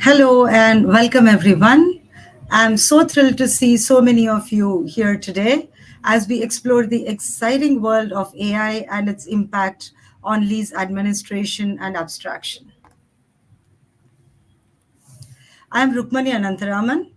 Hello and welcome, everyone. I'm so thrilled to see so many of you here today as we explore the exciting world of AI and its impact on lease administration and abstraction. I'm Rukmani Anantaraman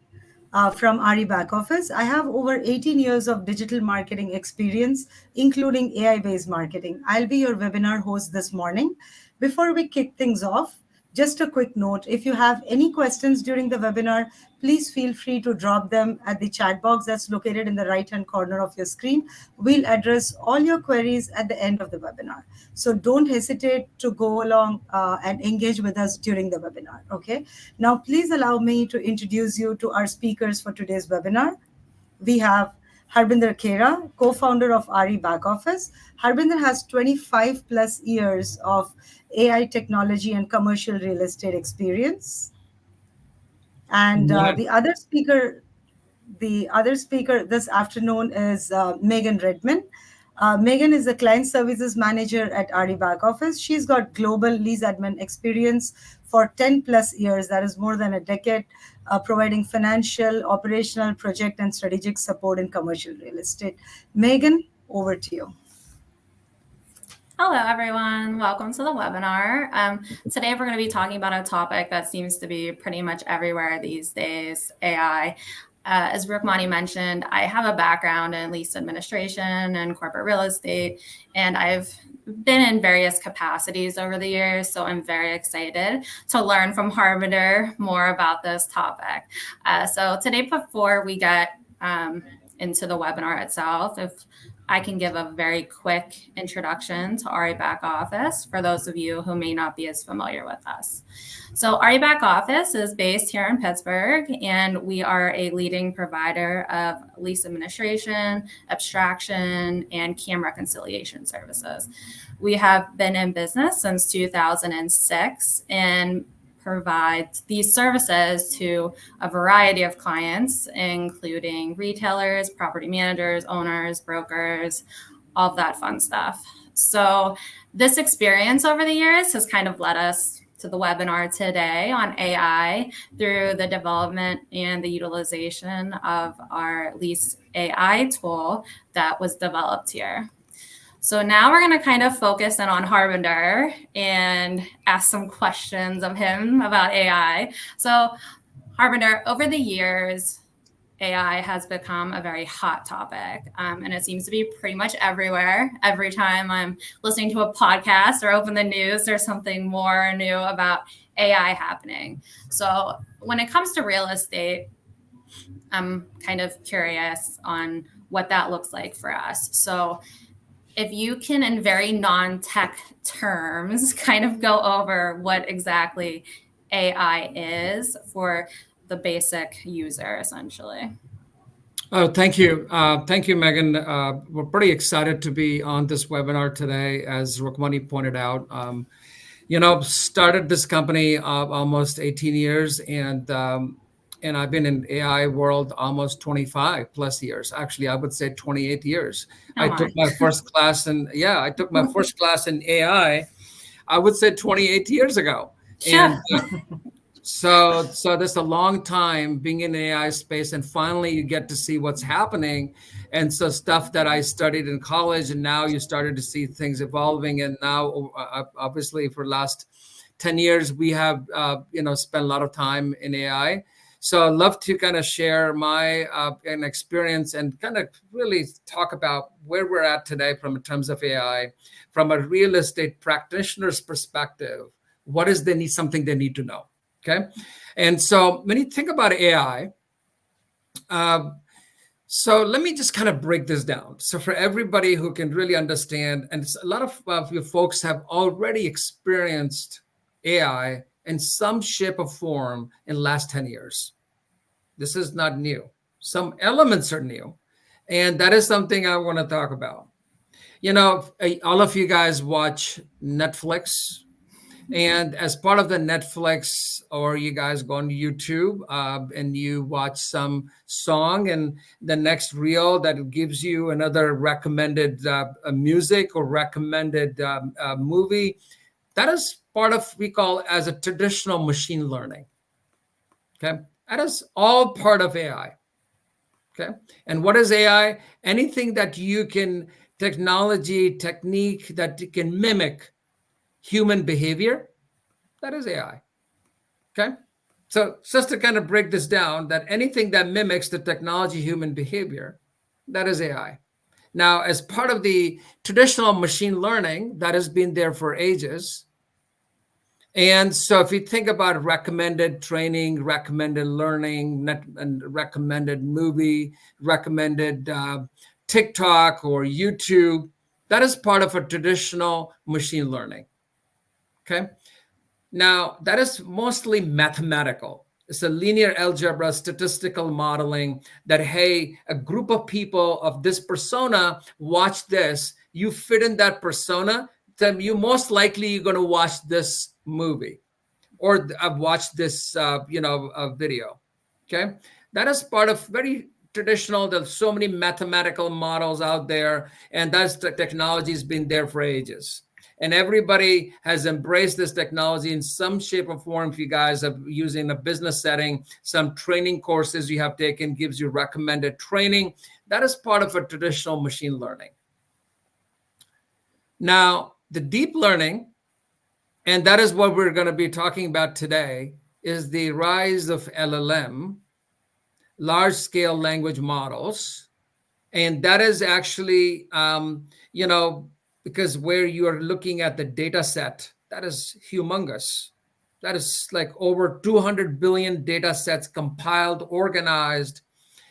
from RE Back Office. I have over 18 years of digital marketing experience, including AI based marketing. I'll be your webinar host this morning. Before we kick things off, just a quick note, if you have any questions during the webinar, please feel free to drop them at the chat box that's located in the right-hand corner of your screen. We'll address all your queries at the end of the webinar. So don't hesitate to go along and engage with us during the webinar, okay? Now, please allow me to introduce you to our speakers for today's webinar. We have Harbinder Khera, co-founder of RE Back Office. Harbinder has 25 plus years of AI technology and commercial real estate experience. And Yeah. the other speaker this afternoon is Megan Redman. Megan is a client services manager at RE Back Office. She's got global lease admin experience for 10 plus years, that is more than a decade, providing financial, operational, project, and strategic support in commercial real estate. Megan, over to you. Hello, everyone. Welcome to the webinar. Today, we're going to be talking about a topic that seems to be pretty much everywhere these days, AI. As Rukmani mentioned, I have a background in lease administration and corporate real estate, and I've been in various capacities over the years, so I'm very excited to learn from Harbinder more about this topic. So today, before we get into the webinar itself, if I can give a very quick introduction to RE Back Office for those of you who may not be as familiar with us. So RE Back Office is based here in Pittsburgh, and we are a leading provider of lease administration, abstraction, and CAM reconciliation services. We have been in business since 2006 and provide these services to a variety of clients, including retailers, property managers, owners, brokers, all of that fun stuff. So this experience over the years has kind of led us to the webinar today on AI through the development and the utilization of our Lease AI tool that was developed here. So now we're going to kind of focus in on Harbinder and ask some questions of him about AI. So Harbinder, over the years, AI has become a very hot topic, and it seems to be pretty much everywhere. Every time I'm listening to a podcast or open the news, there's something more new about AI happening. So when it comes to real estate, I'm kind of curious on what that looks like for us. So if you can, in very non-tech terms, kind of go over what exactly AI is for the basic user, essentially. Oh, thank you. Thank you, Megan. We're pretty excited to be on this webinar today, as Rukmani pointed out. Started this company almost 18 years, and I've been in AI world almost 25 plus years. Actually, I would say 28 years. I took my first class in AI, I would say 28 years ago. Sure. And so that's a long time being in the AI space, and finally you get to see what's happening. And so stuff that I studied in college, and now you started to see things evolving. And now, obviously, for the last 10 years, we have spent a lot of time in AI. So I'd love to kind of share my experience and kind of really talk about where we're at today in terms of AI, from a real estate practitioner's perspective. What is something they need to know? Okay. And so when you think about AI, so let me just kind of break this down. So for everybody who can really understand, and a lot of your folks have already experienced AI in some shape or form in the last 10 years. This is not new. Some elements are new. And that is something I want to talk about. All of you guys watch Netflix. And as part of the Netflix, or you guys go on YouTube and you watch some song, and the next reel that gives you another recommended music or recommended movie, that is part of we call as a traditional machine learning. Okay. That is all part of AI. Okay. And what is AI? Anything that you can, technology, technique that can mimic human behavior, that is AI. Okay. So just to kind of break this down, that anything that mimics the technology, human behavior, that is AI. Now, as part of the traditional machine learning that has been there for ages, and so if you think about recommended training, recommended learning, and recommended movie, recommended TikTok or YouTube, that is part of a traditional machine learning. Okay. Now, that is mostly mathematical. It's a linear algebra, statistical modeling that, hey, a group of people of this persona watch this, you fit in that persona, then you most likely you're going to watch this movie or watch this, video. Okay. That is part of very traditional. There's so many mathematical models out there, and that's the technology has been there for ages. And everybody has embraced this technology in some shape or form. If you guys are using a business setting, some training courses you have taken gives you recommended training. That is part of a traditional machine learning. Now, the deep learning, and that is what we're going to be talking about today, is the rise of LLM, large-scale language models. And that is actually, because where you are looking at the data set, that is humongous. That is like over 200 billion data sets compiled, organized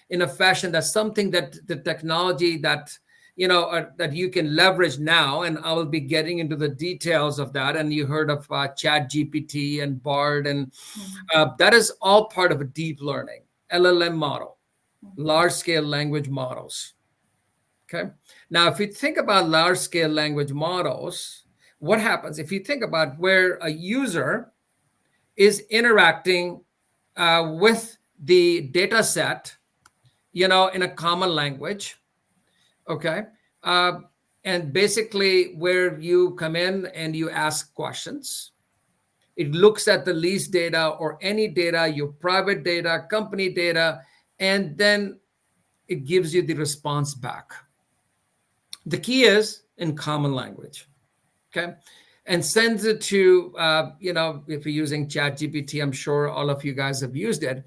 in a fashion that's something that the technology that that you can leverage now, and I will be getting into the details of that. And you heard of Chat GPT and Bard, and that is all part of a deep learning LLM model, large scale language models. Okay. Now, if you think about large scale language models, what happens if you think about where a user is interacting with the data set, in a common language? Okay. And basically, where you come in and you ask questions, it looks at the lease data or any data, your private data, company data, and then it gives you the response back. The key is in common language. Okay. And sends it to, if you're using Chat GPT, I'm sure all of you guys have used it.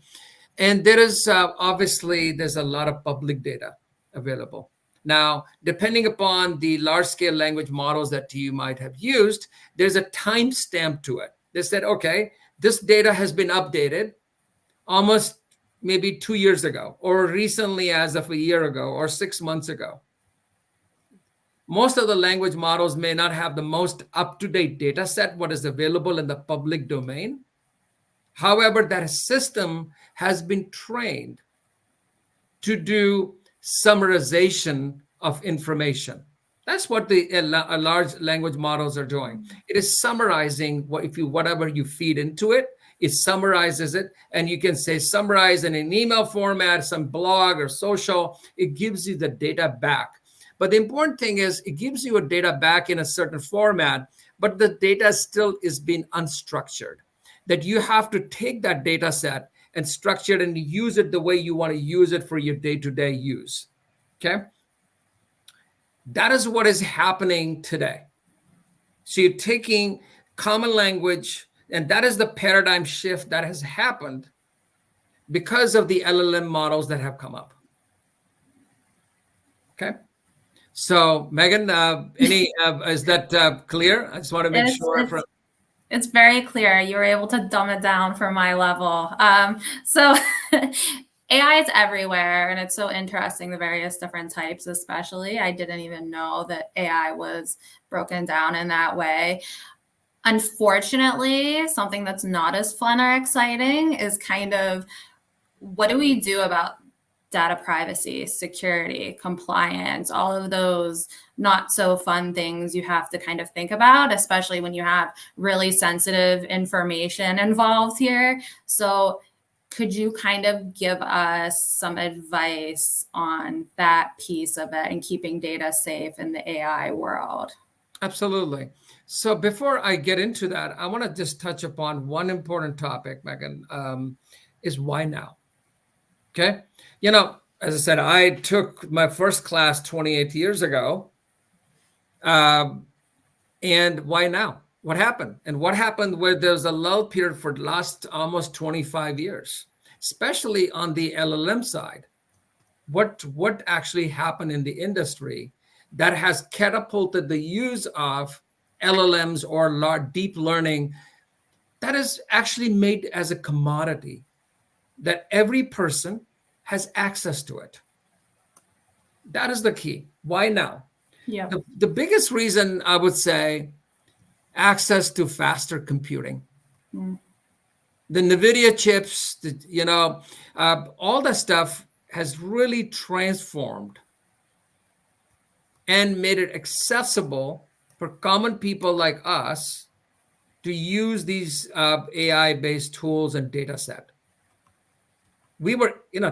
And there is obviously, there's a lot of public data available. Now, depending upon the large scale language models that you might have used, there's a timestamp to it. They said, okay, this data has been updated almost maybe 2 years ago, or recently as of a year ago, or 6 months ago. Most of the language models may not have the most up-to-date data set, what is available in the public domain. However, that system has been trained to do summarization of information. That's what the large language models are doing. It is summarizing whatever you feed into it. It summarizes it, and you can say summarize in an email format, some blog or social. It gives you the data back. But the important thing is it gives you a data back in a certain format, but the data still is being unstructured. That you have to take that data set and structure it and use it the way you want to use it for your day-to-day use. Okay? That is what is happening today. So you're taking common language, and that is the paradigm shift that has happened because of the LLM models that have come up. Okay? So, Megan, is that clear? I just want to make sure. It's very clear. You were able to dumb it down for my level. So AI is everywhere, and it's so interesting, the various different types, especially. I didn't even know that AI was broken down in that way. Unfortunately, something that's not as fun or exciting is kind of, what do we do about data privacy, security, compliance, all of those not so fun things you have to kind of think about, especially when you have really sensitive information involved here. So could you kind of give us some advice on that piece of it and keeping data safe in the AI world? Absolutely. So before I get into that, I want to just touch upon one important topic, Megan. is why now? Okay. You know, as I said, I took my first class 28 years ago. And why now? What happened? And what happened where there's a lull period for the last almost 25 years, especially on the LLM side? What actually happened in the industry that has catapulted the use of LLMs or deep learning that is actually made as a commodity that every person has access to it? That is the key. Why now? Yeah. The biggest reason I would say access to faster computing. The NVIDIA chips, all that stuff has really transformed and made it accessible for common people like us to use these AI-based tools and data set.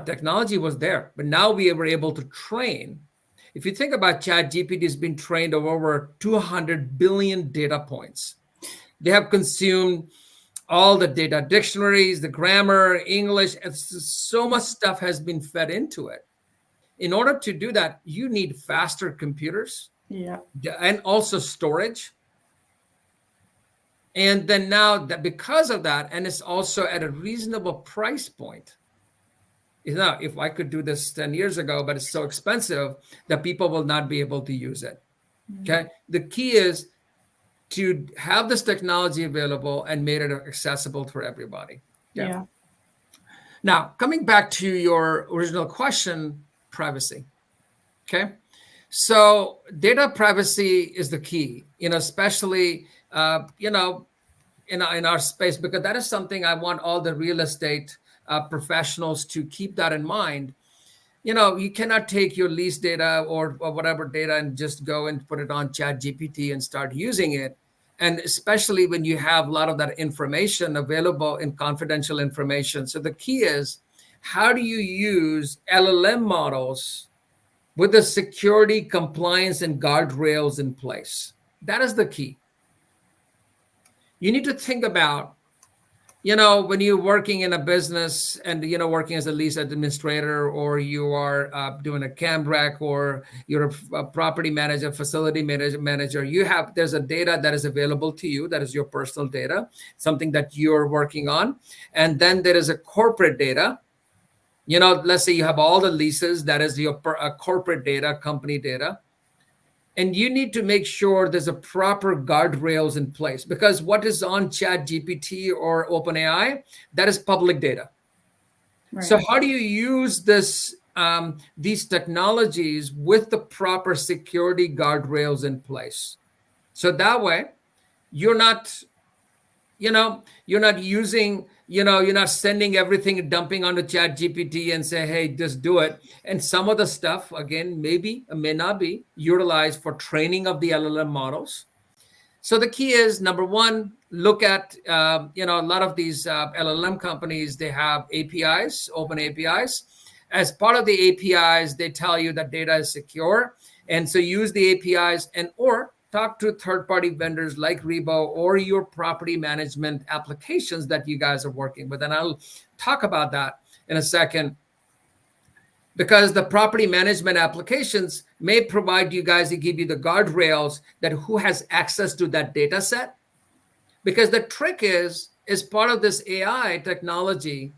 Technology was there, but now we were able to train. If you think about ChatGPT, has been trained of over 200 billion data points. They have consumed all the data dictionaries, the grammar, English, so much stuff has been fed into it. In order to do that, you need faster computers, and also storage. And then now that because of that, and it's also at a reasonable price point. Now, if I could do this 10 years ago, but it's so expensive that people will not be able to use it. Okay. The key is to have this technology available and made it accessible for everybody. Yeah. Now, coming back to your original question, privacy. Okay. So data privacy is the key, especially, in our space, because that is something I want all the real estate professionals to keep that in mind. You cannot take your lease data or whatever data and just go and put it on ChatGPT and start using it. And especially when you have a lot of that information available in confidential information. So the key is, how do you use LLM models with the security, compliance, and guardrails in place? That is the key. You need to think about, when you're working in a business and, working as a lease administrator, or you are doing a CAMREC, or you're a property manager, facility manager, there's a data that is available to you. That is your personal data, something that you're working on. And then there is a corporate data. Let's say you have all the leases, that is your corporate data, company data. And you need to make sure there's a proper guardrails in place, because what is on ChatGPT or OpenAI, that is public data. Right. So how do you use these technologies with the proper security guardrails in place? So that way, you're not using, you're not sending everything, dumping onto ChatGPT and say, hey, just do it. And some of the stuff, again, may not be utilized for training of the LLM models. So the key is, number one, look at, a lot of these LLM companies, they have APIs, open APIs. As part of the APIs, they tell you that data is secure. And so use the APIs or talk to third-party vendors like Rebo or your property management applications that you guys are working with. And I'll talk about that in a second, because the property management applications may provide you guys to give you the guardrails that who has access to that data set. Because the trick is part of this AI technology,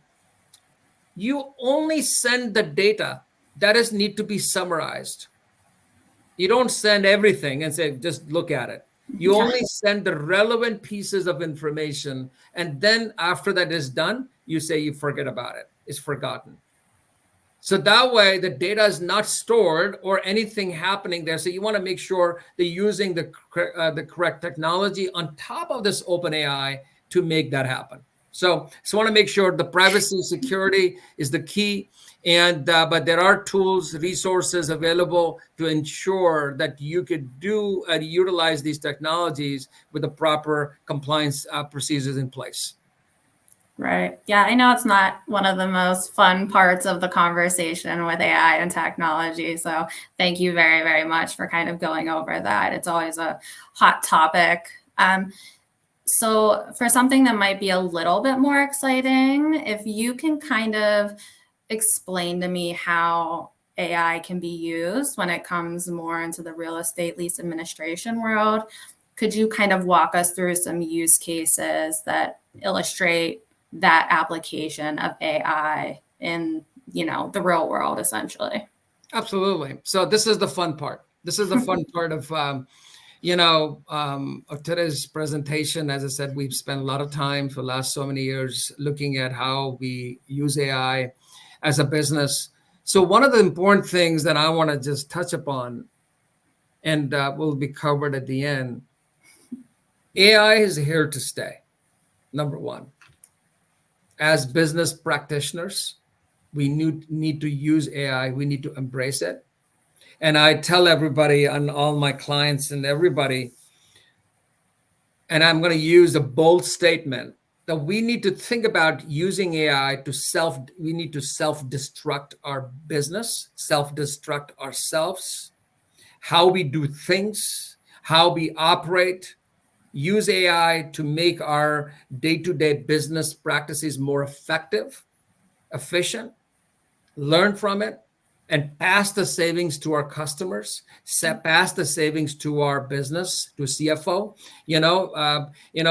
you only send the data that need to be summarized. You don't send everything and say, just look at it. You only send the relevant pieces of information. And then after that is done, you say you forget about it. It's forgotten. So that way the data is not stored or anything happening there. So you want to make sure they're using the correct technology on top of this OpenAI to make that happen. So want to make sure the privacy security is the key. And but there are tools, resources available to ensure that you could utilize these technologies with the proper compliance procedures in place. Right. Yeah, I know it's not one of the most fun parts of the conversation with AI and technology. So thank you very, very much for kind of going over that. It's always a hot topic. So, for something that might be a little bit more exciting, if you can kind of explain to me how AI can be used when it comes more into the real estate lease administration world, could you kind of walk us through some use cases that illustrate that application of AI in, the real world, essentially? Absolutely. So this is the fun part. This is the fun part of today's presentation. As I said, we've spent a lot of time for the last so many years looking at how we use AI as a business. So one of the important things that I want to just touch upon, and will be covered at the end, AI is here to stay. Number one, as business practitioners, we need to use AI. We need to embrace it. And I tell everybody, and all my clients and everybody, and I'm going to use a bold statement, that we need to think about using AI we need to self-destruct our business, self-destruct ourselves, how we do things, how we operate, use AI to make our day-to-day business practices more effective, efficient, learn from it, and pass the savings to our customers, pass the savings to our business, to CFO,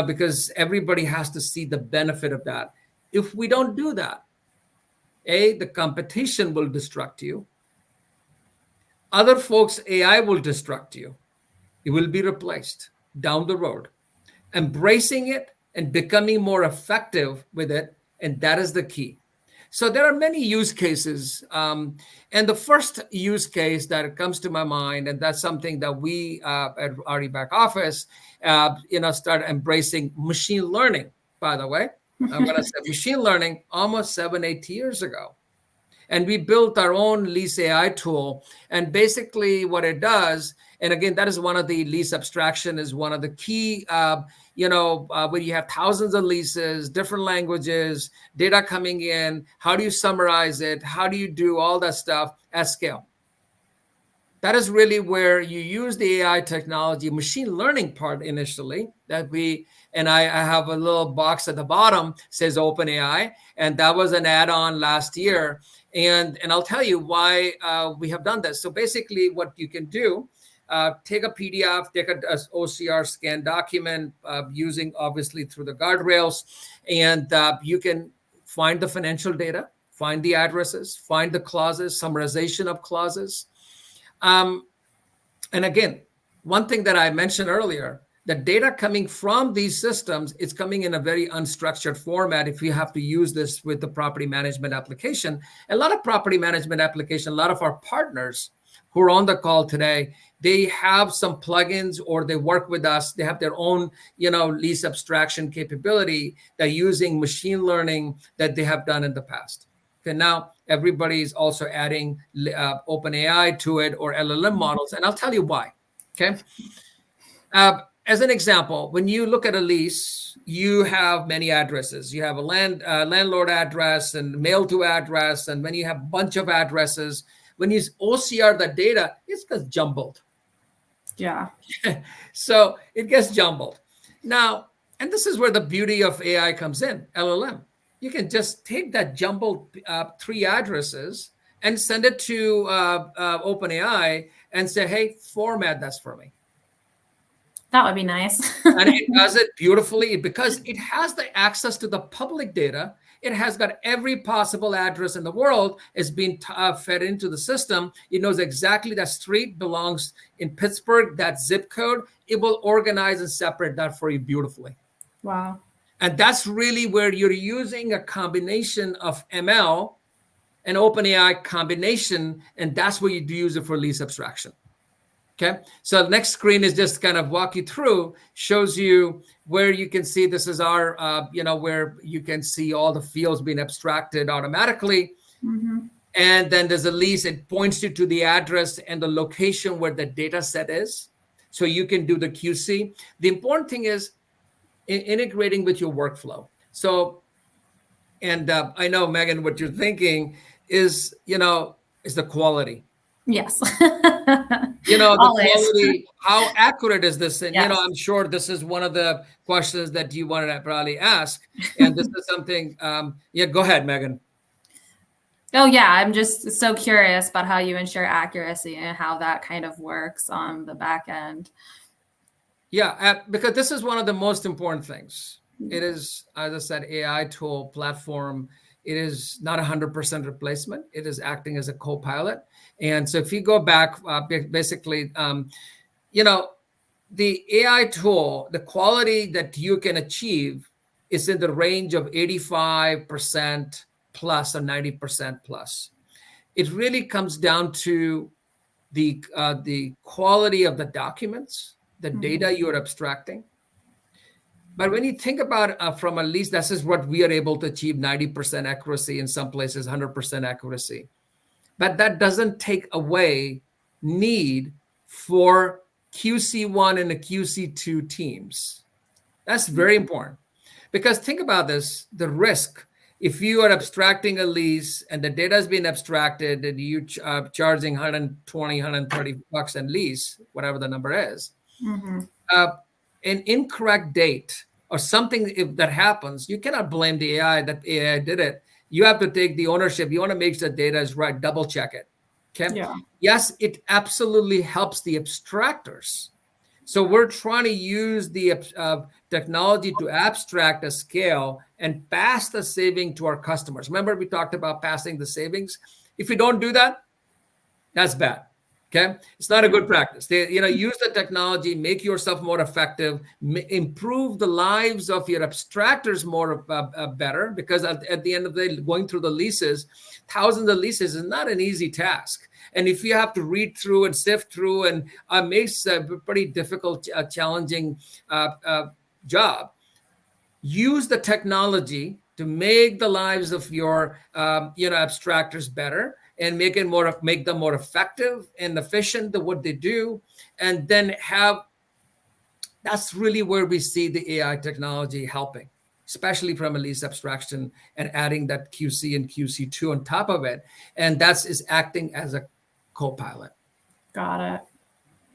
because everybody has to see the benefit of that. If we don't do that, the competition will destruct you. Other folks, AI will destruct you. It will be replaced down the road. Embracing it and becoming more effective with it, and that is the key. So there are many use cases, and the first use case that comes to my mind, and that's something that we at RE Back Office, start embracing machine learning. By the way, I'm going to say machine learning almost 7-8 years ago, and we built our own Lease AI tool. And basically, what it does, and again, that is one of the lease abstraction is one of the key. Where you have thousands of leases, different languages, data coming in, how do you summarize it? How do you do all that stuff at scale? That is really where you use the AI technology, machine learning part initially, and I have a little box at the bottom says OpenAI, and that was an add-on last year. And I'll tell you why we have done this. So basically what you can do, take a PDF, take an OCR scan document using obviously through the guardrails, and you can find the financial data, find the addresses, find the clauses, summarization of clauses. And again, one thing that I mentioned earlier, the data coming from these systems, it's coming in a very unstructured format if you have to use this with the property management application. A lot of property management application, a lot of our partners who are on the call today, they have some plugins or they work with us. They have their own, lease abstraction capability. They're using machine learning that they have done in the past. Okay, now everybody is also adding OpenAI to it or LLM models, and I'll tell you why. Okay, as an example, when you look at a lease, you have many addresses. You have a landlord address and mail to address, and when you have a bunch of addresses, when you OCR the data, it gets jumbled. Yeah. So it gets jumbled. Now, and this is where the beauty of AI comes in, LLM. You can just take that jumbled 3 addresses and send it to OpenAI and say, hey, format this for me. That would be nice. And it does it beautifully because it has the access to the public data. It has got every possible address in the world is being fed into the system. It knows exactly that street belongs in Pittsburgh, that zip code. It will organize and separate that for you beautifully. Wow. And that's really where you're using a combination of ML and OpenAI combination, and that's where you do use it for lease abstraction. Okay, so the next screen is just kind of walk you through, shows you where you can see this is our, where you can see all the fields being abstracted automatically. Mm-hmm. And then there's a lease, it points you to the address and the location where the data set is. So you can do the QC. The important thing is integrating with your workflow. So, and I know, Megan, what you're thinking is the quality. Yes. The Always. quality, how accurate is this? And, Yes. I'm sure this is one of the questions that you wanted to probably ask. And this is something, yeah, go ahead, Megan. Oh, yeah. I'm just so curious about how you ensure accuracy and how that kind of works on the back end. Yeah, because this is one of the most important things. It is, as I said, AI tool platform. It is not 100% replacement. It is acting as a co-pilot. And so if you go back, basically, the AI tool, the quality that you can achieve is in the range of 85% plus or 90% plus. It really comes down to the quality of the documents, the data you're abstracting. But when you think about from a lease, this is what we are able to achieve 90% accuracy, in some places 100% accuracy. But that doesn't take away need for QC1 and the QC2 teams. That's very important. Because think about this, the risk. If you are abstracting a lease and the data has been abstracted and you charging 120, 130 bucks a lease, whatever the number is, an incorrect date or something, if that happens, you cannot blame the AI that AI did it. You have to take the ownership. You want to make sure the data is right, double check it. Okay. Yeah. Yes, it absolutely helps the abstractors. So we're trying to use the technology to abstract a scale and pass the saving to our customers. Remember, we talked about passing the savings. If you don't do that, that's bad. Okay, it's not a good practice. Use the technology, make yourself more effective, improve the lives of your abstractors more better. Because at the end of the day, going through the leases, thousands of leases is not an easy task. And if you have to read through and sift through, and makes a pretty difficult, challenging job. Use the technology to make the lives of your abstractors better and make them more effective and efficient at what they do. And then that's really where we see the AI technology helping, especially from a lease abstraction and adding that QC and QC2 on top of it. And is acting as a co-pilot. Got it.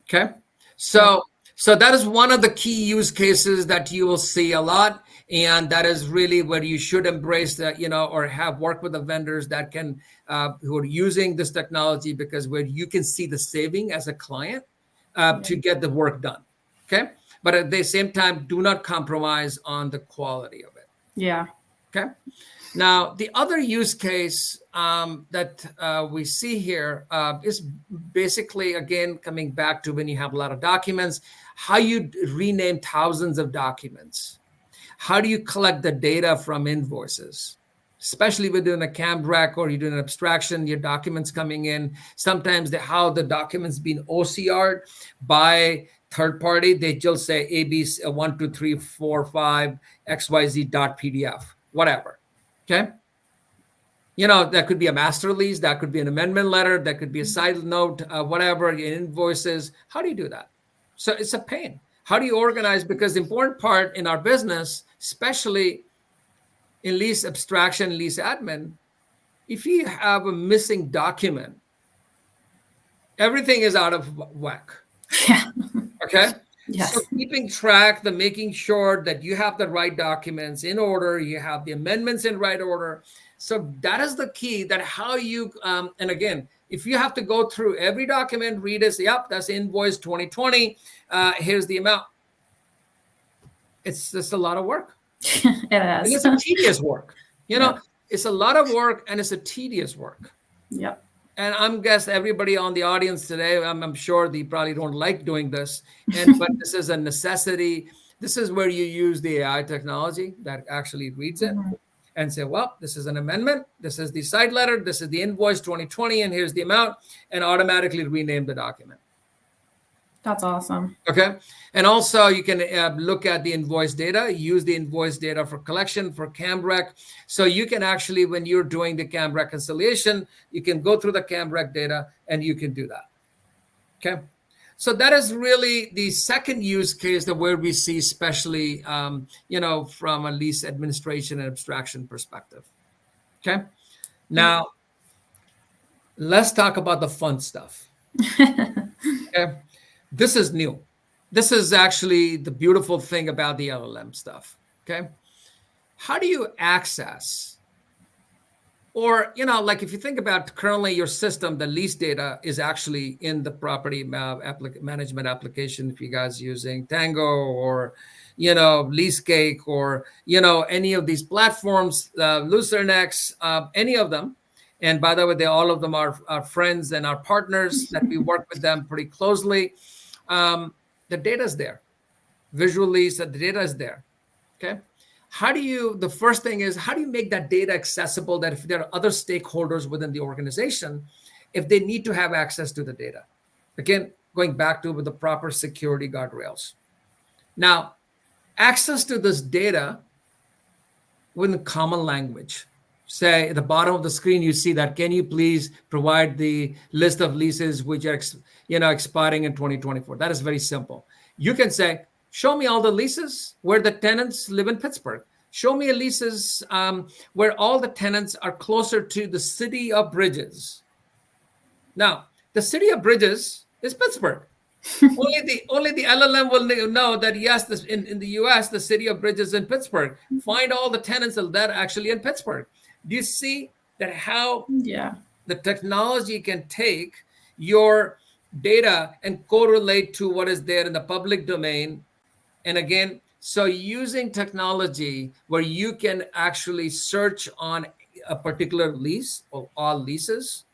Okay. So that is one of the key use cases that you will see a lot. And that is really where you should embrace that, or have work with the vendors that can, who are using this technology, because where you can see the saving as a client to get the work done. Okay. But at the same time, do not compromise on the quality of it. Yeah. Okay. Now, the other use case that we see here is basically, again, coming back to when you have a lot of documents, how you rename thousands of documents. How do you collect the data from invoices? Especially if you're doing a CAMREC or you're doing an abstraction, your documents coming in. Sometimes how the documents being OCR'd by third party, they just say ABC 1, 2, 3, 4, 5 XYZ.PDF, whatever. Okay. That could be a master lease, that could be an amendment letter, that could be a side note, whatever, invoices. How do you do that? So it's a pain. How do you organize? Because the important part in our business, especially in lease abstraction, lease admin, if you have a missing document, everything is out of whack. Yeah. Okay. Yes. So keeping track, making sure that you have the right documents in order, you have the amendments in right order. So that is the key, that how you, and again, if you have to go through every document, read it, say, yep, that's invoice 2020, here's the amount. It's just a lot of work. It is. And it's a tedious work. It's a lot of work and it's a tedious work. Yep. And I'm guessing everybody on the audience today, I'm sure they probably don't like doing this, but this is a necessity. This is where you use the AI technology that actually reads it and say, well, this is an amendment. This is the side letter. This is the invoice 2020, and here's the amount, and automatically rename the document. That's awesome. Okay. And also you can look at the invoice data, use the invoice data for collection, for CAMREC. So you can actually, when you're doing the CAM reconciliation, you can go through the CAMREC data and you can do that. Okay. So that is really the second use case that where we see, especially, from a lease administration and abstraction perspective. Okay. Now, Let's talk about the fun stuff. Okay? This is new. This is actually the beautiful thing about the LLM stuff. Okay. How do you access, or, like if you think about currently your system, the lease data is actually in the property management application. If you guys using Tango or, Lease Cake or, any of these platforms, Lucernex, any of them. And by the way, all of them are our friends and our partners that we work with them pretty closely. The data is there. Visually, so the data is there. Okay. The first thing is, how do you make that data accessible, that if there are other stakeholders within the organization, if they need to have access to the data? Again, going back to with the proper security guardrails. Now, access to this data within common language. Say at the bottom of the screen, you see that, can you please provide the list of leases which are expiring in 2024? That is very simple. You can say, show me all the leases where the tenants live in Pittsburgh. Show me leases where all the tenants are closer to the city of Bridges. Now, the city of Bridges is Pittsburgh. only the LLM will know that, yes, in the US, the city of Bridges in Pittsburgh. Find all the tenants that are actually in Pittsburgh. Do you see that how the technology can take your data and correlate to what is there in the public domain? And again, so using technology where you can actually search on a particular lease or all leases.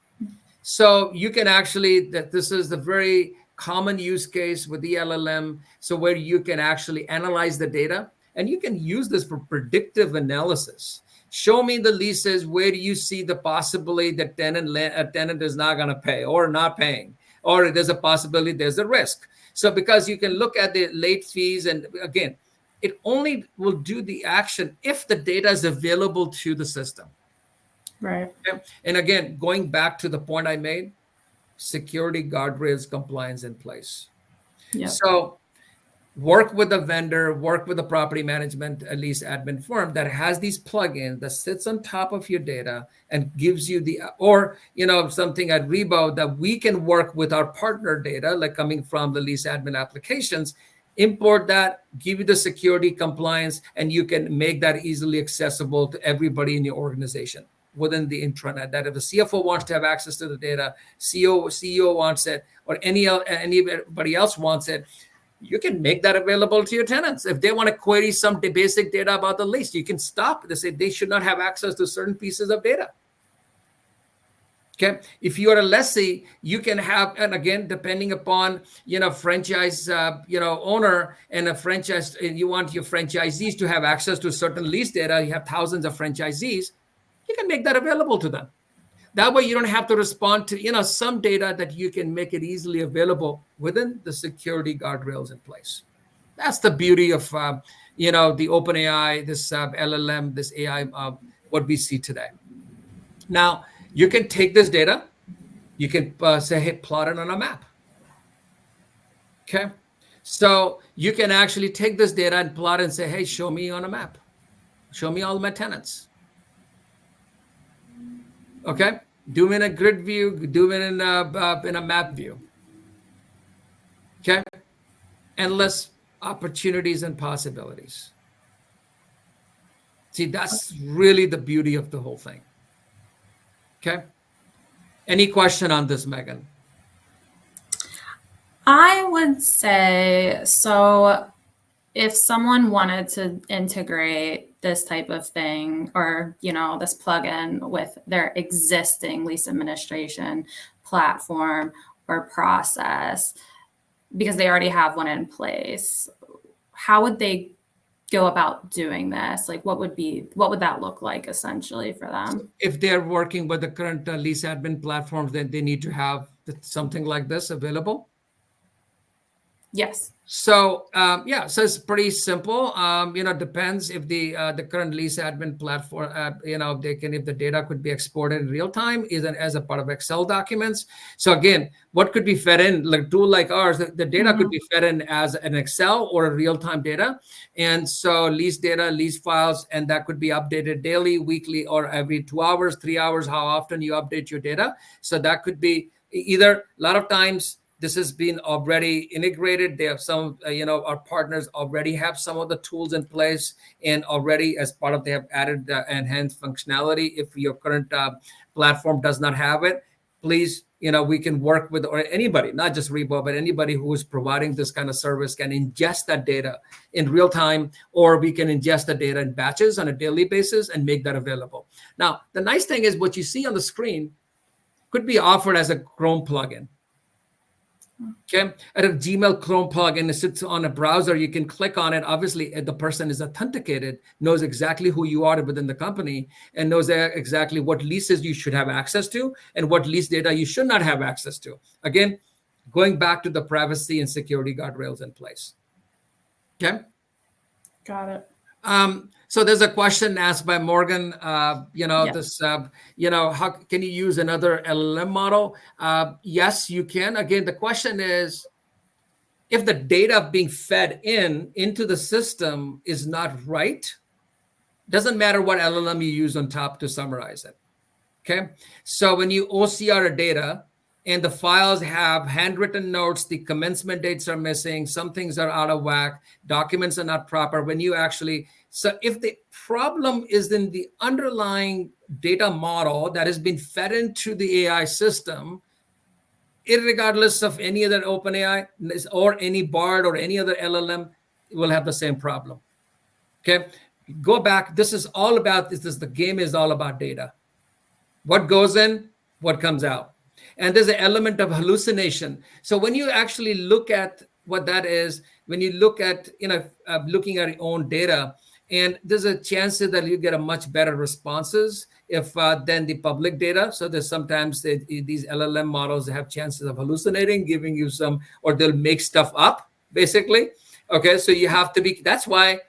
So you can actually, this is the very common use case with the LLM. So where you can actually analyze the data and you can use this for predictive analysis. Show me the leases where do you see the possibility that a tenant is not going to pay or not paying, or there's a possibility there's a risk. So because you can look at the late fees, and again, it only will do the action if the data is available to the system. Right. And again, going back to the point I made, security guardrails, compliance in place. Yep. So work with a vendor, work with a property management, at least admin firm that has these plugins that sits on top of your data and gives you something at Rebo that we can work with our partner data, like coming from the lease admin applications, import that, give you the security compliance, and you can make that easily accessible to everybody in your organization within the intranet. That if the CFO wants to have access to the data, CEO wants it, or anybody else wants it, you can make that available to your tenants. If they want to query some basic data about the lease, you can stop. They say they should not have access to certain pieces of data. Okay. If you are a lessee, you can have, and again, depending upon, franchise, owner and a franchise, and you want your franchisees to have access to certain lease data. You have thousands of franchisees. You can make that available to them. That way you don't have to respond to, some data that you can make it easily available within the security guardrails in place. That's the beauty of, the OpenAI, this LLM, this AI, what we see today. Now, you can take this data, you can say, hey, plot it on a map. Okay. So you can actually take this data and plot and say, hey, show me on a map. Show me all my tenants. Okay, do it in a grid view, do it in a map view. Okay, endless opportunities and possibilities. See, that's really the beauty of the whole thing. Okay, any question on this, Megan? I would say, so if someone wanted to integrate this type of thing or, this plugin with their existing lease administration platform or process, because they already have one in place, how would they go about doing this? Like, what would that look like essentially for them? If they're working with the current lease admin platforms, then they need to have something like this available. Yes. So so it's pretty simple. Depends if the current lease admin platform, they can, if the data could be exported in real time, even as a part of Excel documents. So again, what could be fed in, like tool like ours, the data could be fed in as an Excel or a real time data, and so lease data, lease files, and that could be updated daily, weekly, or every 2 hours, 3 hours, how often you update your data. So that could be either, a lot of times this has been already integrated. They have some, our partners already have some of the tools in place, and already as part of, they have added enhanced functionality. If your current platform does not have it, please, we can work with, or anybody, not just Rebo, but anybody who is providing this kind of service can ingest that data in real time, or we can ingest the data in batches on a daily basis and make that available. Now, the nice thing is what you see on the screen could be offered as a Chrome plugin. Okay, at a Gmail Chrome plugin, it sits on a browser. You can click on it. Obviously, the person is authenticated, knows exactly who you are within the company, and knows exactly what leases you should have access to and what lease data you should not have access to. Again, going back to the privacy and security guardrails in place. Okay. Got it. So there's a question asked by Morgan. How can you use another LLM model? Yes, you can. Again, the question is, if the data being fed into the system is not right, doesn't matter what LLM you use on top to summarize it. Okay, so when you OCR a data and the files have handwritten notes, the commencement dates are missing, some things are out of whack, documents are not proper. When you actually, so if the problem is in the underlying data model that has been fed into the AI system, irregardless of any other OpenAI or any BARD or any other LLM, will have the same problem. Okay, go back. This is all about this. The game is all about data. What goes in, what comes out. And there's an element of hallucination. So when you actually look at what that is, when you look at, looking at your own data, and there's a chance that you get a much better responses if than the public data. So there's sometimes these LLM models have chances of hallucinating, giving you some, or they'll make stuff up, basically. Okay, so you have to be, that's why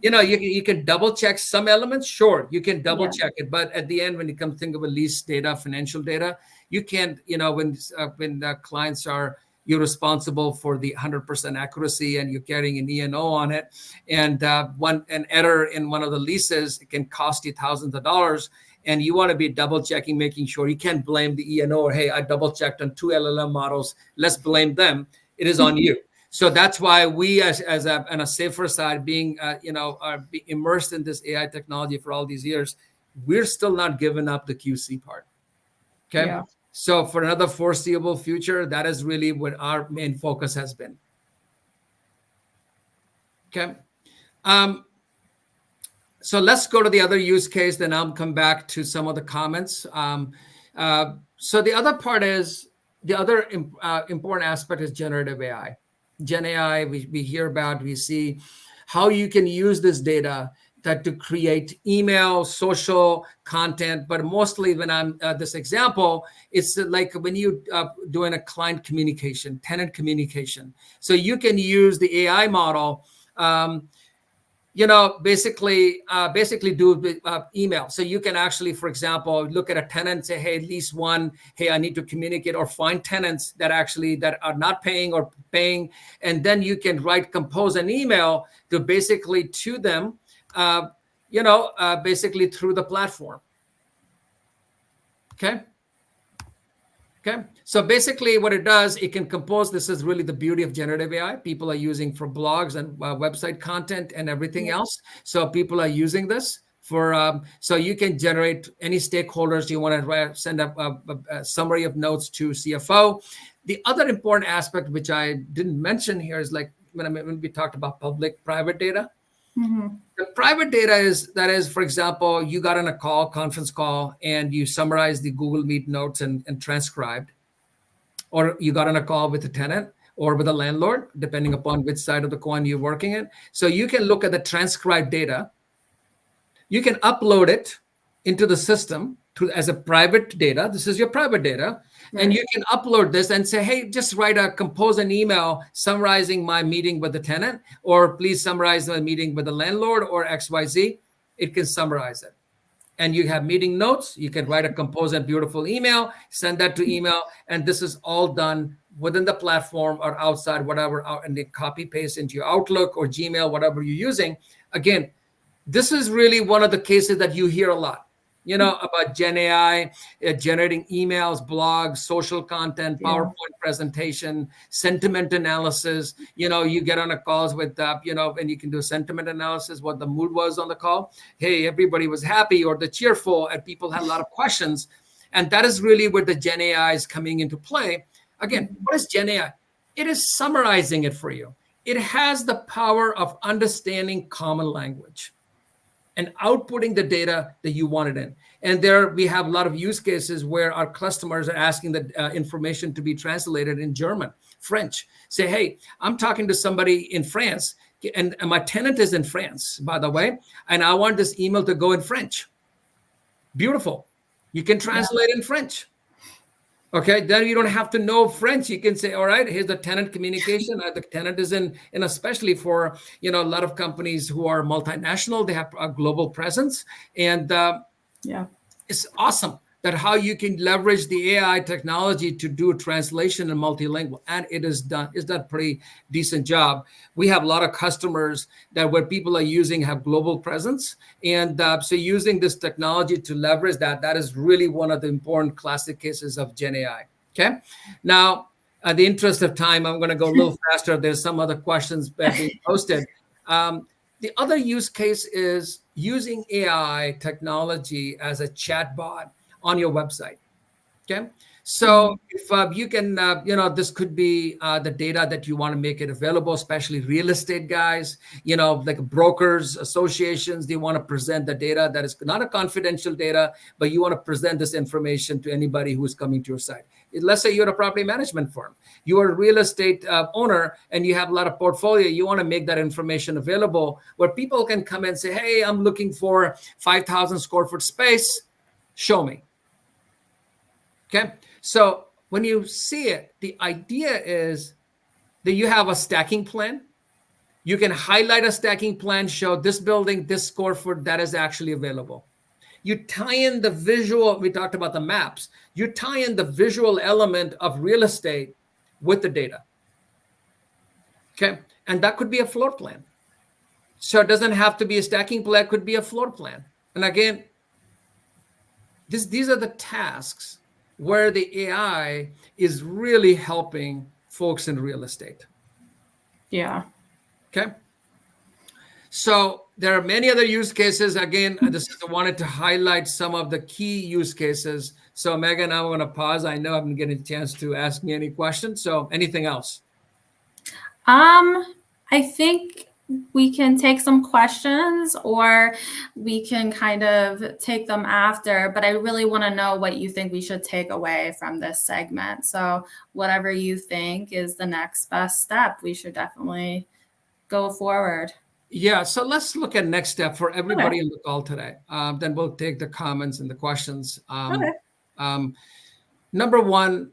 you can double check some elements. Sure, you can double check it, but at the end, when you come to think of a lease data, financial data, you can't. When the clients are, you're responsible for the 100% accuracy, and you're carrying an E&O on it, and an error in one of the leases, it can cost you thousands of dollars. And you want to be double checking, making sure you can't blame the E&O, or hey, I double checked on 2 LLM models, let's blame them. It is on you. So that's why we, on a safer side, being immersed in this AI technology for all these years, we're still not giving up the QC part. Okay, yeah. So for another foreseeable future, that is really what our main focus has been. Okay, so let's go to the other use case. Then I'll come back to some of the comments. So the other part is, the other important aspect is generative AI. Gen AI, we hear about, we see how you can use this data to create email, social content, but mostly when I'm this example, it's like when you doing a client communication, tenant communication. So you can use the AI model, basically do email. So you can actually, for example, look at a tenant and say, hey, lease one, hey, I need to communicate, or find tenants that are not paying or paying. And then you can compose an email to basically to them, basically through the platform. Okay. So basically what it does, it can compose. This is really the beauty of generative AI. People are using for blogs and website content and everything else. So people are using this for, so you can generate any stakeholders you want to send a summary of notes to CFO. The other important aspect, which I didn't mention here, is like when we talked about public-private data. Mm-hmm. The private data is, for example, you got on a conference call, and you summarize the Google Meet notes and transcribed, or you got on a call with a tenant or with a landlord, depending upon which side of the coin you're working in. So you can look at the transcribed data. You can upload it into the system, as a private data. This is your private data. And you can upload this and say, hey, just compose an email summarizing my meeting with the tenant, or please summarize my meeting with the landlord, or XYZ. It can summarize it. And you have meeting notes. You can compose a beautiful email, send that to email. And this is all done within the platform or outside, whatever, and they copy paste into your Outlook or Gmail, whatever you're using. Again, this is really one of the cases that you hear a lot, about Gen AI, generating emails, blogs, social content, PowerPoint presentation, sentiment analysis. You get on a calls with, and you can do sentiment analysis, what the mood was on the call. Hey, everybody was happy or the cheerful, and people had a lot of questions. And that is really where the Gen AI is coming into play. Again, what is Gen AI? It is summarizing it for you. It has the power of understanding common language and outputting the data that you want it in. And there we have a lot of use cases where our customers are asking the information to be translated in German, French. Say, hey, I'm talking to somebody in France, and my tenant is in France, by the way, and I want this email to go in French. Beautiful. You can translate in French. Okay, then you don't have to know French. You can say, all right, here's the tenant communication. The tenant is in especially for, a lot of companies who are multinational, they have a global presence. And it's awesome that how you can leverage the AI technology to do translation and multilingual. And it is done. It's done a pretty decent job. We have a lot of customers that where people are using have global presence. And so using this technology to leverage that is really one of the important classic cases of Gen AI. Okay. Now, at the interest of time, I'm going to go a little faster. There's some other questions being posted. The other use case is using AI technology as a chatbot on your website. Okay. So if you can, this could be the data that you want to make it available, especially real estate guys, like brokers, associations, they want to present the data that is not a confidential data, but you want to present this information to anybody who is coming to your site. Let's say you're a property management firm. You're a real estate owner and you have a lot of portfolio. You want to make that information available where people can come and say, hey, I'm looking for 5,000 square foot space. Show me. Okay. So when you see it, the idea is that you have a stacking plan. You can highlight a stacking plan, show this building, this square foot that is actually available. You tie in the visual. We talked about the maps. You tie in the visual element of real estate with the data. Okay. And that could be a floor plan. So it doesn't have to be a stacking plan. It could be a floor plan. And again, these are the tasks where the AI is really helping folks in real estate. Yeah. Okay. So there are many other use cases. Again, I wanted to highlight some of the key use cases. So Megan, I'm going to pause. I know I haven't getting a chance to ask me any questions. So anything else? I think we can take some questions or we can kind of take them after, but I really want to know what you think we should take away from this segment. So whatever you think is the next best step, we should definitely go forward. Yeah, so let's look at next step for everybody in the call today. Then we'll take the comments and the questions. Number one,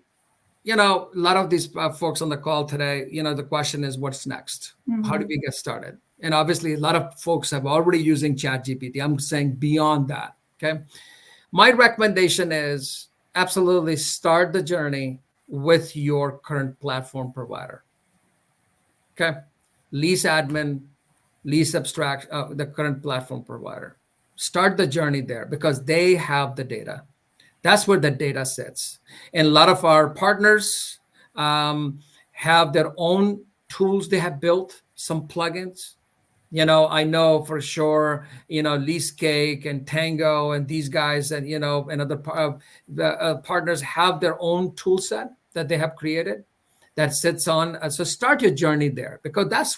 a lot of these folks on the call today, the question is, what's next? How do we get started? And obviously, a lot of folks have already using ChatGPT. I'm saying beyond that, okay? My recommendation is absolutely start the journey with your current platform provider, okay? Lease Admin, Lease Abstraction, the current platform provider. Start the journey there because they have the data. That's where the data sits. And a lot of our partners have their own tools they have built, some plugins. I know for sure, LeaseCake and Tango and these guys and, and other partners have their own tool set that they have created that sits on. So start your journey there because that's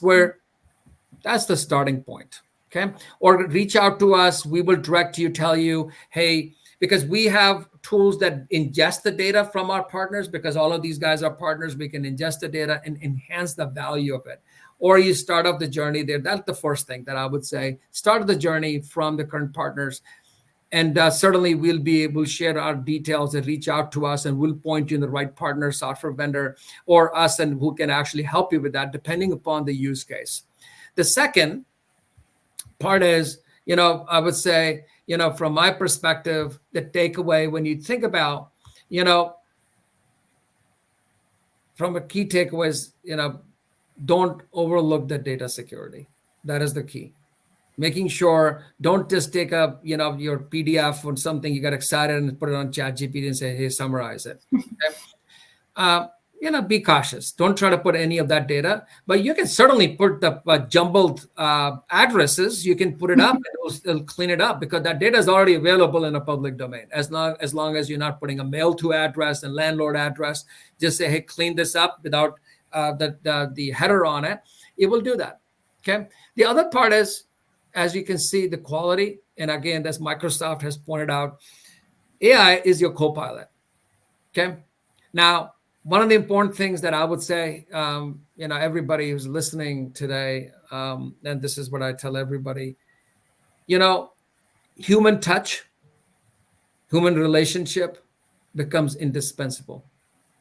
the starting point. Okay. Or reach out to us. We will direct you, tell you, hey, because we have tools that ingest the data from our partners, because all of these guys are partners, we can ingest the data and enhance the value of it. Or you start off the journey there. That's the first thing that I would say. Start the journey from the current partners. And certainly we'll share our details and reach out to us, and we'll point you in the right partner, software vendor, or us, and who can actually help you with that, depending upon the use case. The second part is, I would say, from my perspective, the takeaway when you think about, from a key takeaways, don't overlook the data security. That is the key. Making sure, don't just take up, your PDF or something, you got excited and put it on ChatGPT and say, hey, summarize it. Okay? Be cautious. Don't try to put any of that data, but you can certainly put the jumbled addresses. You can put it up, and it'll clean it up, because that data is already available in a public domain. As long as you're not putting a mail to address and landlord address, just say, hey, clean this up without the header on it. It will do that. Okay. The other part is, as you can see, the quality. And again, as Microsoft has pointed out, AI is your co-pilot. Okay. Now, one of the important things that I would say, everybody who's listening today, and this is what I tell everybody, human touch, human relationship becomes indispensable,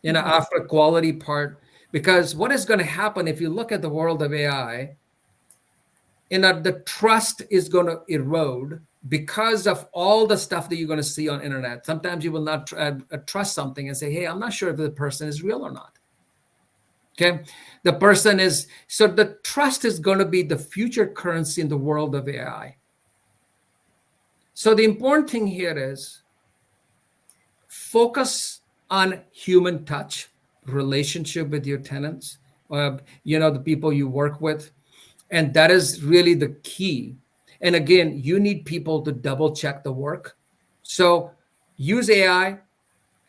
after quality part, because what is going to happen if you look at the world of AI, the trust is going to erode because of all the stuff that you're going to see on internet. Sometimes you will not trust something and say, hey, I'm not sure if the person is real or not. Okay. So the trust is going to be the future currency in the world of AI. So the important thing here is focus on human touch, relationship with your tenants, the people you work with. And that is really the key. And again, you need people to double check the work. So use AI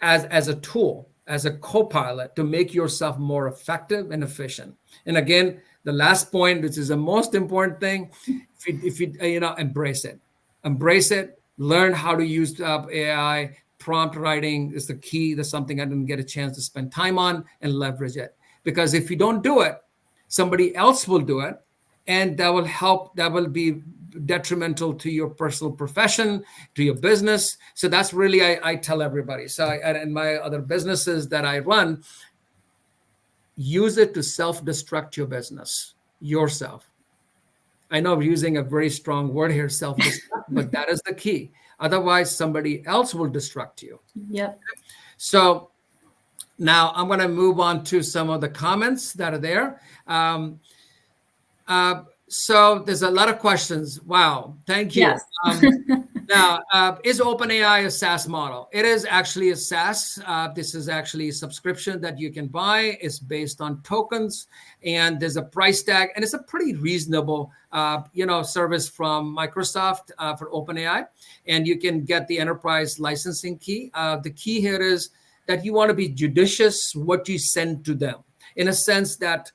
as a tool, as a co-pilot, to make yourself more effective and efficient. And again, the last point, which is the most important thing, if you embrace it, learn how to use AI. Prompt writing is the key. That's something I didn't get a chance to spend time on, and leverage it. Because if you don't do it, somebody else will do it. And that will be detrimental to your personal profession, to your business. So that's really, I tell everybody. So in my other businesses that I run, use it to self-destruct your business, yourself. I know I'm using a very strong word here, self-destruct, but that is the key. Otherwise, somebody else will destruct you. Yep. So now I'm going to move on to some of the comments that are there. So there's a lot of questions. Wow. Thank you. Yes. Now, is OpenAI a SaaS model? It is actually a SaaS. This is actually a subscription that you can buy. It's based on tokens, and there's a price tag, and it's a pretty reasonable, service from Microsoft for OpenAI, and you can get the enterprise licensing key. The key here is that you want to be judicious what you send to them, in a sense that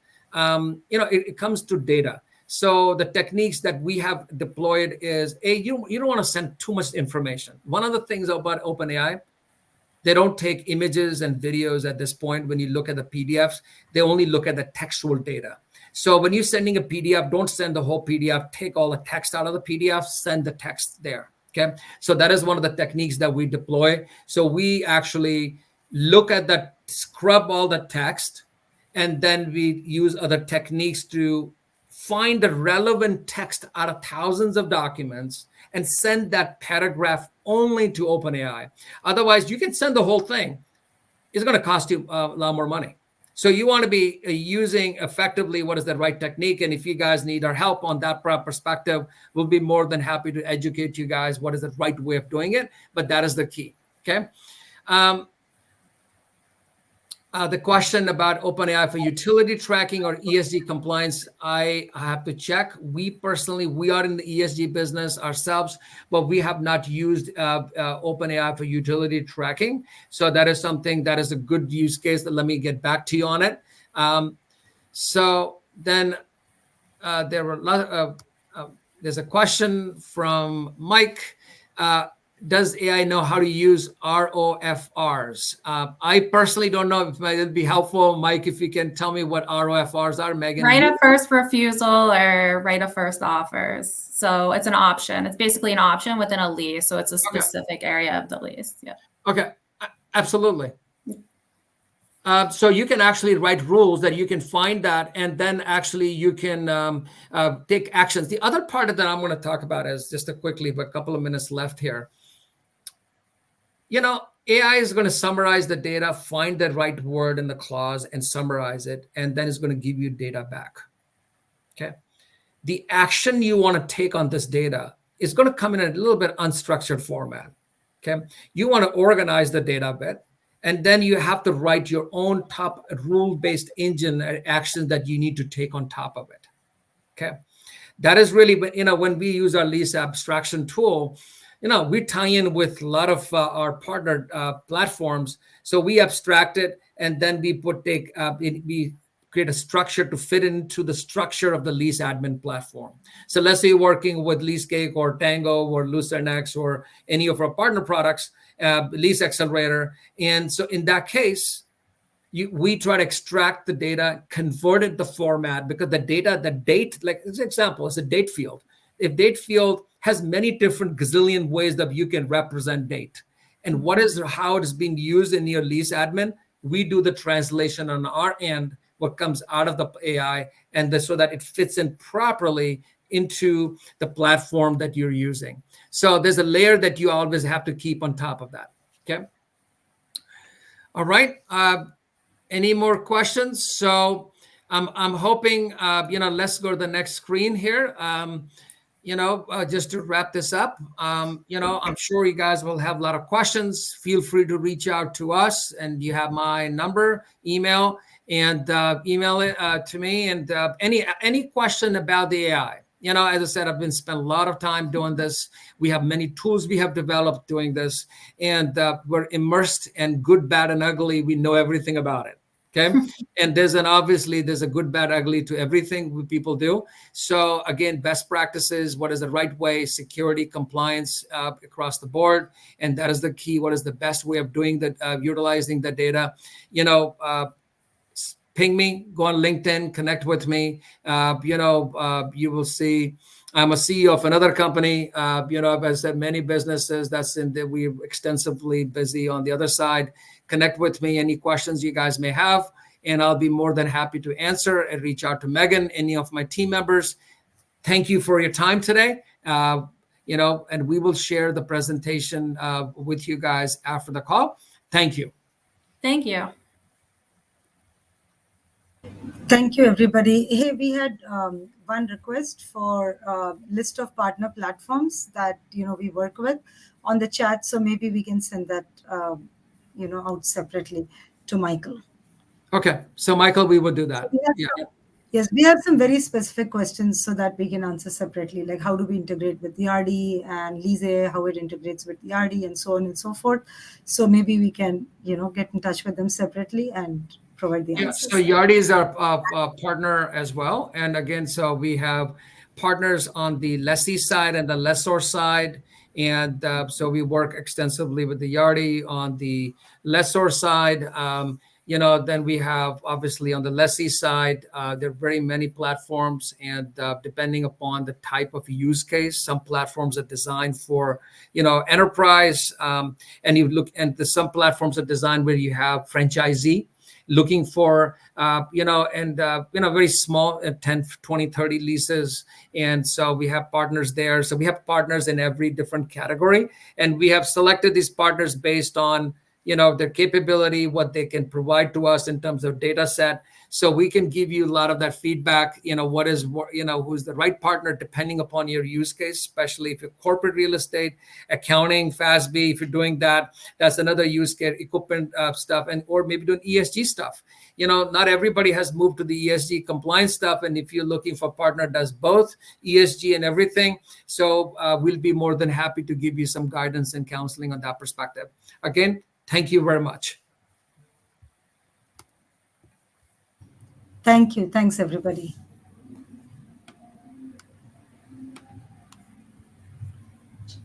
it comes to data. So the techniques that we have deployed is, you don't want to send too much information. One of the things about OpenAI, they don't take images and videos at this point. When you look at the PDFs, they only look at the textual data. So when you're sending a PDF, don't send the whole PDF. Take all the text out of the PDF, send the text there. Okay. So that is one of the techniques that we deploy. So we actually look at scrub all the text, and then we use other techniques to find the relevant text out of thousands of documents and send that paragraph only to OpenAI. Otherwise, you can send the whole thing. It's going to cost you a lot more money. So you want to be using effectively what is the right technique. And if you guys need our help on that perspective, we'll be more than happy to educate you guys what is the right way of doing it. But that is the key. Okay. The question about OpenAI for utility tracking or ESG compliance, I have to check. We are in the ESG business ourselves, but we have not used OpenAI for utility tracking. So that is something that is a good use case. Let me get back to you on it. So then there's a question from Mike. does AI know how to use ROFRs? I personally don't know if it might be helpful. Mike, if you can tell me what ROFRs are. Megan? Right of first refusal or right of first offers. So it's an option. It's basically an option within a lease. So it's a specific area of the lease. Yeah. Okay, absolutely. So you can actually write rules that you can find that, and then actually you can take actions. The other part that I'm going to talk about is just quickly, but a couple of minutes left here. AI is going to summarize the data, find the right word in the clause and summarize it, and then it's going to give you data back. Okay. The action you want to take on this data is going to come in a little bit unstructured format. Okay. You want to organize the data a bit, and then you have to write your own top rule-based engine actions that you need to take on top of it. Okay. That is really, when we use our lease abstraction tool, we tie in with a lot of our partner platforms. So we abstract it, and then we we create a structure to fit into the structure of the lease admin platform. So let's say you're working with LeaseCake or Tango or LucidNX or any of our partner products, Lease Accelerator. And so in that case, we try to extract the data, convert it the format, because the date, like this example, is a date field. If date field has many different gazillion ways that you can represent date, and how it is being used in your lease admin, we do the translation on our end, what comes out of the AI, and so that it fits in properly into the platform that you're using. So there's a layer that you always have to keep on top of that. Okay. All right. Any more questions? So I'm hoping, let's go to the next screen here. Just to wrap this up, I'm sure you guys will have a lot of questions. Feel free to reach out to us, and you have my number, email, and email it to me. And any question about the AI. As I said, I've been spent a lot of time doing this. We have many tools we have developed doing this, and we're immersed in good, bad, and ugly. We know everything about it. Okay. And obviously there's a good, bad, ugly to everything people do. So again, best practices, what is the right way, security, compliance across the board. And that is the key. What is the best way of doing that, utilizing the data? Ping me, go on LinkedIn, connect with me. You will see I'm a CEO of another company. As I said, many businesses we're extensively busy on the other side. Connect with me, any questions you guys may have, and I'll be more than happy to answer, and reach out to Megan, any of my team members. Thank you for your time today. And we will share the presentation with you guys after the call. Thank you. Thank you. Thank you, everybody. Hey, we had one request for a list of partner platforms that we work with on the chat. So maybe we can send that out separately to Michael. Okay, so Michael, we will do that. Yes, we have some very specific questions so that we can answer separately, like how do we integrate with ERD and Lease, how it integrates with ERD, and so on and so forth. So maybe we can get in touch with them separately and provide the answers. So Yardi is our partner as well. And again, so we have partners on the lessee side and the lessor side. And so we work extensively with the Yardi on the lessor side. Then we have, obviously, on the lessee side, there are very many platforms. And depending upon the type of use case, some platforms are designed for, enterprise. And you look, and some platforms are designed where you have franchisee looking for, very small 10, 20, 30 leases. And so we have partners there. So we have partners in every different category. And we have selected these partners based on, their capability, what they can provide to us in terms of data set. So we can give you a lot of that feedback, who's the right partner depending upon your use case, especially if you're corporate real estate, accounting, FASB, if you're doing that, that's another use case, equipment stuff, or maybe doing ESG stuff. Not everybody has moved to the ESG compliance stuff. And if you're looking for a partner that does both ESG and everything, so we'll be more than happy to give you some guidance and counseling on that perspective. Again, thank you very much. Thank you. Thanks, everybody.